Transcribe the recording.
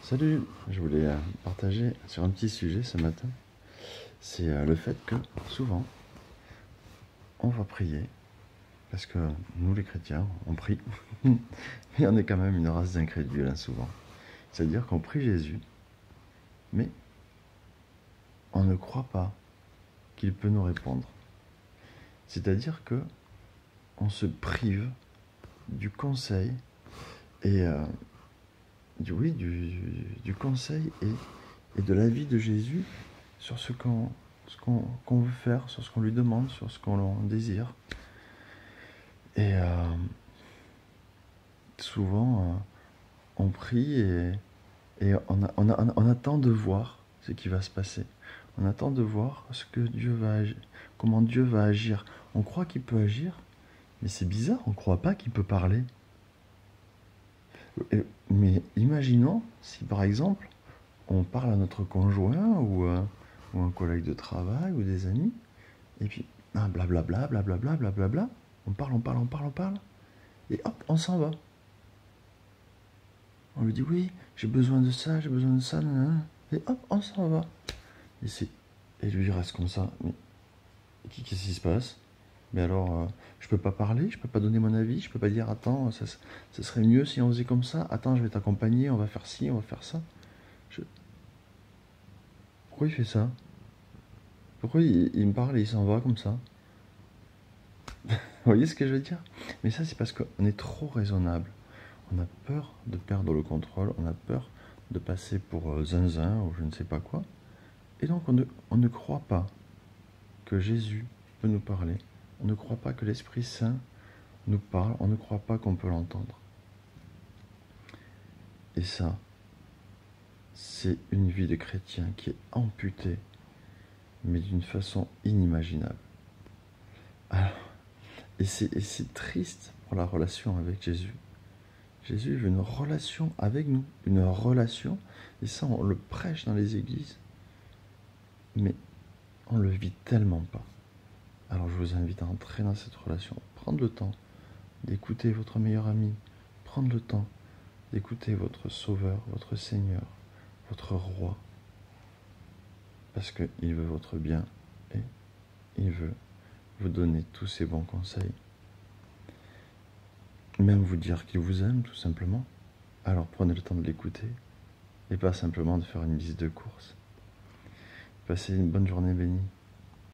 Salut, je voulais partager sur un petit sujet ce matin. C'est le fait que souvent, on va prier, parce que nous les chrétiens, on prie, mais on est quand même une race d'incrédules souvent. C'est-à-dire qu'on prie Jésus, mais on ne croit pas qu'il peut nous répondre. C'est-à-dire que on se prive du conseil et du conseil et de l'avis de Jésus sur ce qu'on veut faire, sur ce qu'on lui demande, sur ce qu'on désire. Et souvent, on prie et on attend de voir ce qui va se passer. On attend de voir ce que Dieu va agir, comment Dieu va agir. On croit qu'il peut agir, mais c'est bizarre, on ne croit pas qu'il peut parler. Mais imaginons si par exemple, on parle à notre conjoint ou un collègue de travail ou des amis, et puis blablabla, blablabla, blablabla, on parle, et hop, on s'en va. On lui dit oui, j'ai besoin de ça, nanana, et hop, on s'en va. Et lui il reste comme ça. Mais qu'est-ce qui se passe? Mais alors, je peux pas parler, je peux pas donner mon avis, je peux pas dire attends, ça serait mieux si on faisait comme ça. Attends, je vais t'accompagner, on va faire ci, on va faire ça. Pourquoi il fait ça? Pourquoi il me parle et il s'en va comme ça? Vous voyez ce que je veux dire? Mais ça, c'est parce qu'on est trop raisonnable. On a peur de perdre le contrôle, on a peur de passer pour zinzin ou je ne sais pas quoi. Et donc, on ne croit pas que Jésus peut nous parler. On ne croit pas que l'Esprit Saint nous parle. On ne croit pas qu'on peut l'entendre. Et ça, c'est une vie de chrétien qui est amputée, mais d'une façon inimaginable. Alors, et c'est triste pour la relation avec Jésus. Jésus veut une relation avec nous, une relation, et ça on le prêche dans les églises, mais on le vit tellement pas. Alors je vous invite à entrer dans cette relation, prendre le temps d'écouter votre meilleur ami, prendre le temps d'écouter votre Sauveur, votre Seigneur, votre Roi, parce qu'il veut votre bien et il veut vous donner tous ses bons conseils. Même vous dire qu'il vous aime, tout simplement. Alors prenez le temps de l'écouter et pas simplement de faire une liste de courses. Passez une bonne journée bénie.